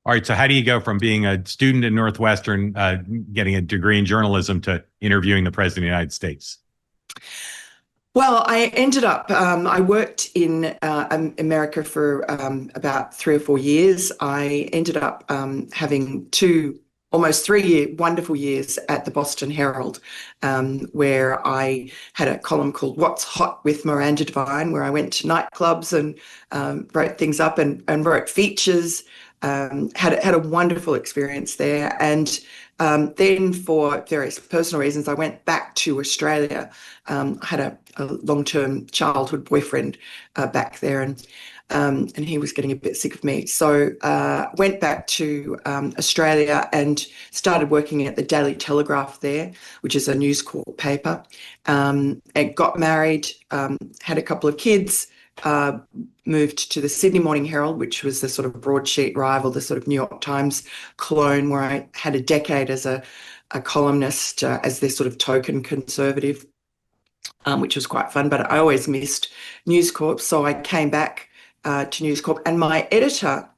All right. So how do you go from being a student at Northwestern, getting a degree in journalism, to interviewing the president of the United States? Well, I ended up, I worked in America for about 3 or 4 years. I ended up having almost 3 wonderful years at the Boston Herald, where I had a column called What's Hot with Miranda DeVine, where I went to nightclubs and wrote things up and wrote features. Had a wonderful experience there. And then for various personal reasons, I went back to Australia. I had a long-term childhood boyfriend back there, and he was getting a bit sick of me. So went back to Australia and started working at the Daily Telegraph there, which is a News Corp paper. And got married, had a couple of kids, moved to the Sydney Morning Herald, which was the sort of broadsheet rival, the sort of New York Times clone, where I had a decade as a columnist, as their sort of token conservative, which was quite fun. But I always missed News Corp, so I came back to News Corp, and my editor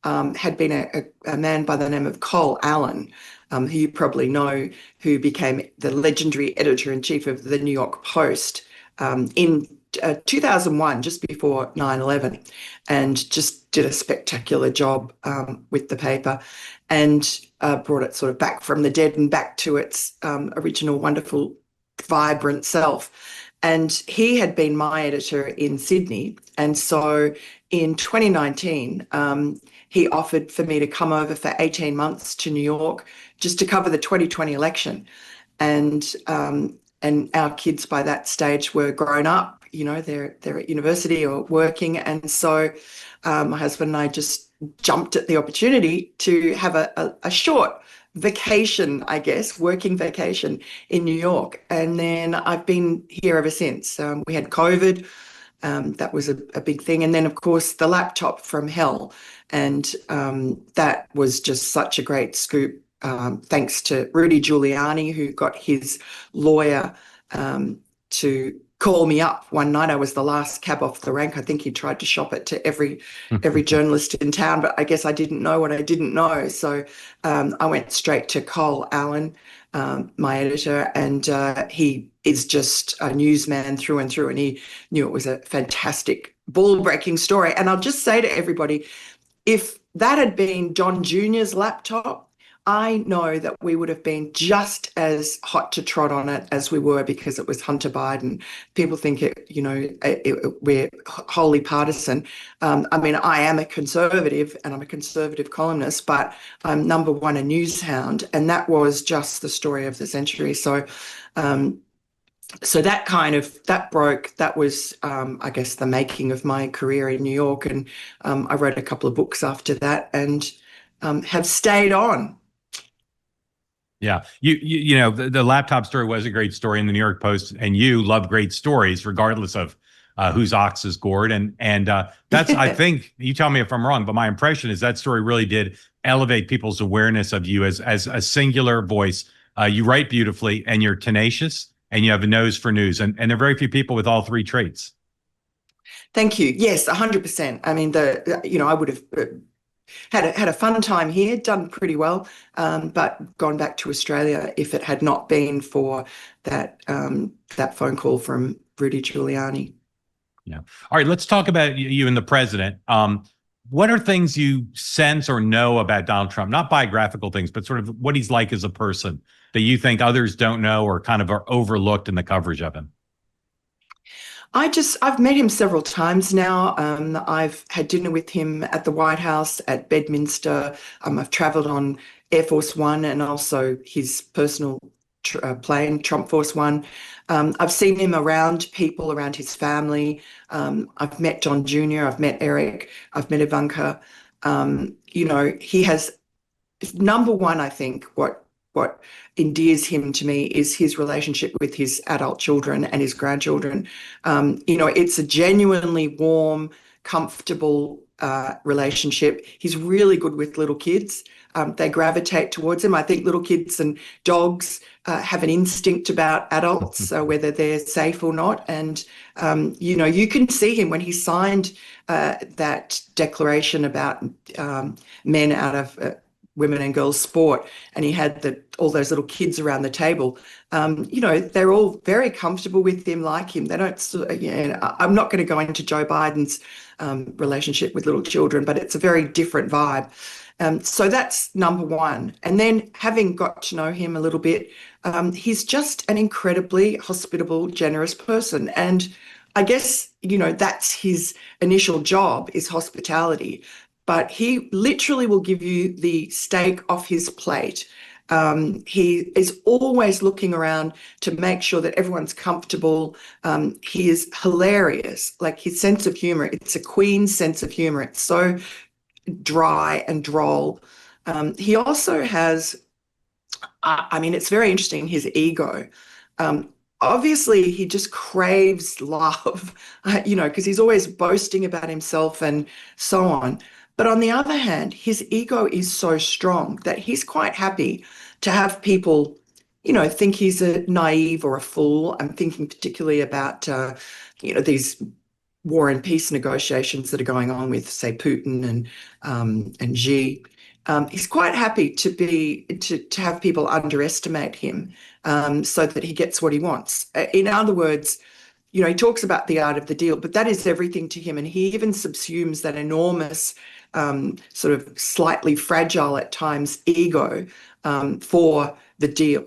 had been a man by the name of Col Allen, who you probably know, who became the legendary editor-in-chief of the New York Post in 2001, just before 9/11, and just did a spectacular job with the paper, and brought it sort of back from the dead and back to its original wonderful, vibrant self. And he had been my editor in Sydney. And so in 2019, he offered for me to come over for 18 months to New York just to cover the 2020 election. And our kids by that stage were grown up, they're at university or working. And so my husband and I just jumped at the opportunity to have a short vacation, I guess, working vacation in New York. And then I've been here ever since. We had COVID. That was a big thing. And then, of course, the laptop from hell. And that was just such a great scoop, thanks to Rudy Giuliani, who got his lawyer to call me up one night. I was the last cab off the rank. I think he tried to shop it to every journalist in town, but I guess I didn't know what I didn't know. So I went straight to Col Allen, my editor, and he is just a newsman through and through, and he knew it was a fantastic, ball-breaking story. And I'll just say to everybody, if that had been John Jr.'s laptop, I know that we would have been just as hot to trot on it as we were, because it was Hunter Biden. People think we're wholly partisan. I mean, I am a conservative and I'm a conservative columnist, but I'm number one a news hound, and that was just the story of the century. So, that broke. That was, I guess, the making of my career in New York, and I wrote a couple of books after that, and have stayed on. Yeah. The laptop story was a great story in the New York Post, and you love great stories regardless of whose ox is gored. And that's, I think, you tell me if I'm wrong, but my impression is that story really did elevate people's awareness of you as a singular voice. You write beautifully, and you're tenacious, and you have a nose for news. And there are very few people with all three traits. Thank you. Yes, 100%. I mean, I would have had a fun time here, done pretty well, but gone back to Australia if it had not been for that phone call from Rudy Giuliani. Yeah. All right, let's talk about you and the president. What are things you sense or know about Donald Trump? Not biographical things, but sort of what he's like as a person that you think others don't know or kind of are overlooked in the coverage of him. I've met him several times now. I've had dinner with him at the White House, at Bedminster. I've traveled on Air Force One and also his personal plane, Trump Force One. I've seen him around people, around his family. I've met John Jr., I've met Eric, I've met Ivanka. He has, number one, I think, what endears him to me is his relationship with his adult children and his grandchildren. It's a genuinely warm, comfortable relationship. He's really good with little kids. They gravitate towards him. I think little kids and dogs have an instinct about adults, whether they're safe or not. And, you can see him when he signed that declaration about men out of women and girls sport, and he had all those little kids around the table. They're all very comfortable with him, like him. They don't, I'm not going to go into Joe Biden's relationship with little children, but it's a very different vibe. So that's number one. And then having got to know him a little bit, he's just an incredibly hospitable, generous person. And I guess, that's his initial job, is hospitality. But he literally will give you the steak off his plate. He is always looking around to make sure that everyone's comfortable. He is hilarious. Like, his sense of humor, it's a Queen's sense of humor. It's so dry and droll. He also has, it's very interesting, his ego. Obviously, he just craves love, because he's always boasting about himself and so on. But on the other hand, his ego is so strong that he's quite happy to have people, think he's a naive or a fool. I'm thinking particularly about, these war and peace negotiations that are going on with, say, Putin and Xi. He's quite happy to have people underestimate him so that he gets what he wants. In other words, he talks about the art of the deal, but that is everything to him. And he even subsumes that enormous, sort of slightly fragile at times ego for the deal,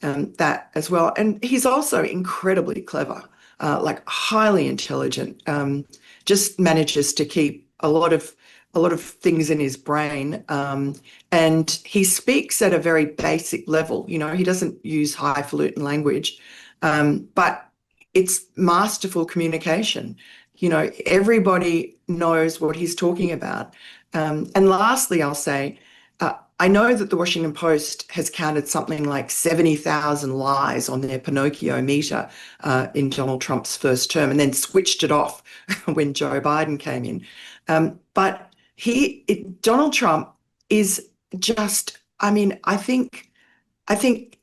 that as well. And he's also incredibly clever, like highly intelligent, just manages to keep a lot of things in his brain. And he speaks at a very basic level. He doesn't use highfalutin language, but it's masterful communication. Everybody knows what he's talking about. And lastly, I'll say, I know that the Washington Post has counted something like 70,000 lies on their Pinocchio meter in Donald Trump's first term, and then switched it off when Joe Biden came in. But Donald Trump is just, I think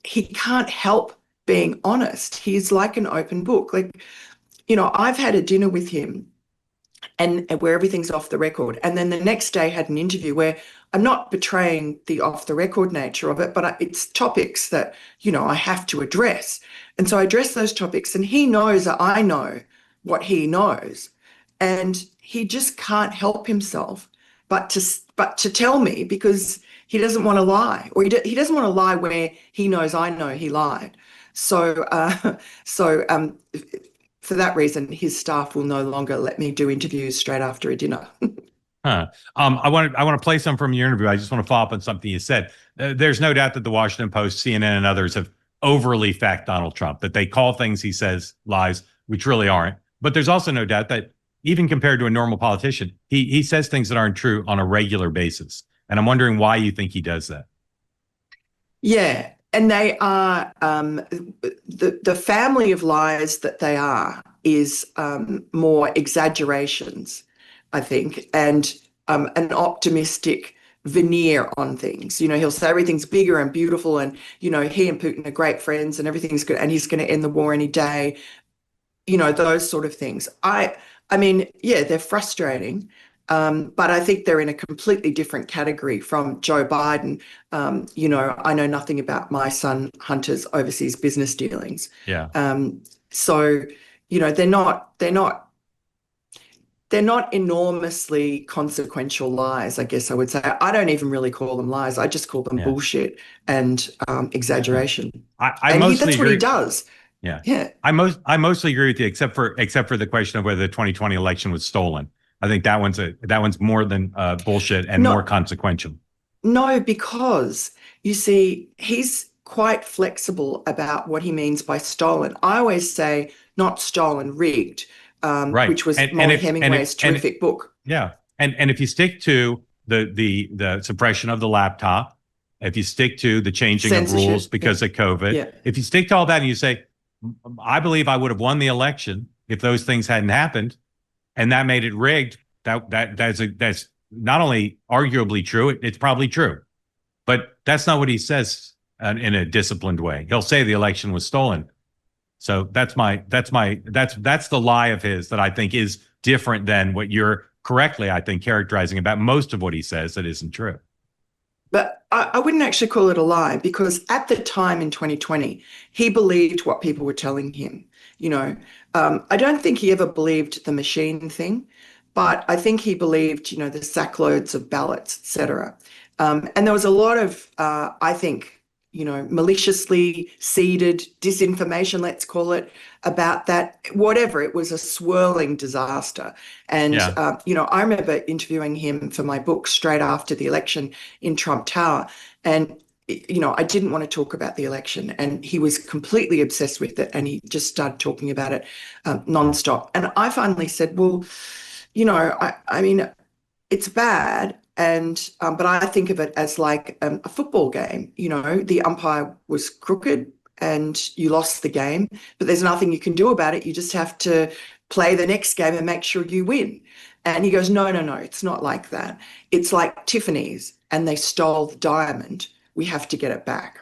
he can't help being honest. He's like an open book. Like, I've had a dinner with him and where everything's off the record. And then the next day had an interview where I'm not betraying the off the record nature of it, but it's topics that, I have to address. And so I address those topics, and he knows that I know what he knows. And he just can't help himself but to tell me, because he doesn't want to lie, or he doesn't want to lie where he knows I know he lied. So for that reason, his staff will no longer let me do interviews straight after a dinner. Huh. I want to play some from your interview. I just want to follow up on something you said. There's no doubt that the Washington Post, CNN, and others have overly fact Donald Trump, that they call things he says lies, which really aren't. But there's also no doubt that even compared to a normal politician, he says things that aren't true on a regular basis. And I'm wondering why you think he does that. Yeah. And they are, the family of lies that they are is more exaggerations, I think, and an optimistic veneer on things. He'll say everything's bigger and beautiful, and, he and Putin are great friends and everything's good, and he's going to end the war any day, those sort of things. They're frustrating. But I think they're in a completely different category from Joe Biden. I know nothing about my son Hunter's overseas business dealings. Yeah. So, they're not enormously consequential lies, I guess I would say. I don't even really call them lies. I just call them bullshit and exaggeration. That's what he does. Yeah. Yeah. I mostly agree with you, except for the question of whether the 2020 election was stolen. I think that one's more than bullshit and more consequential. No, because you see, he's quite flexible about what he means by stolen. I always say not stolen, rigged, right. Which was Molly Hemingway's terrific book. Yeah, and if you stick to the suppression of the laptop, if you stick to the changing of rules because of COVID, if you stick to all that and you say, I believe I would have won the election if those things hadn't happened, and that made it rigged, That's not only arguably true, it's probably true, but that's not what he says in a disciplined way. He'll say the election was stolen. So that's the lie of his that I think is different than what you're correctly, I think, characterizing about most of what he says that isn't true. But I wouldn't actually call it a lie because at the time in 2020, he believed what people were telling him. You know, I don't think he ever believed the machine thing, but I think he believed, the sackloads of ballots, etc. And there was a lot of, I think, maliciously seeded disinformation, let's call it, about that. Whatever, it was a swirling disaster. And, Yeah. I remember interviewing him for my book straight after the election in Trump Tower. And, I didn't want to talk about the election. And he was completely obsessed with it. And he just started talking about it nonstop. And I finally said, well, I mean, it's bad, and but I think of it as like a football game. The umpire was crooked and you lost the game, but there's nothing you can do about it. You just have to play the next game and make sure you win. And he goes, no, no, no, it's not like that. It's like Tiffany's and they stole the diamond. We have to get it back.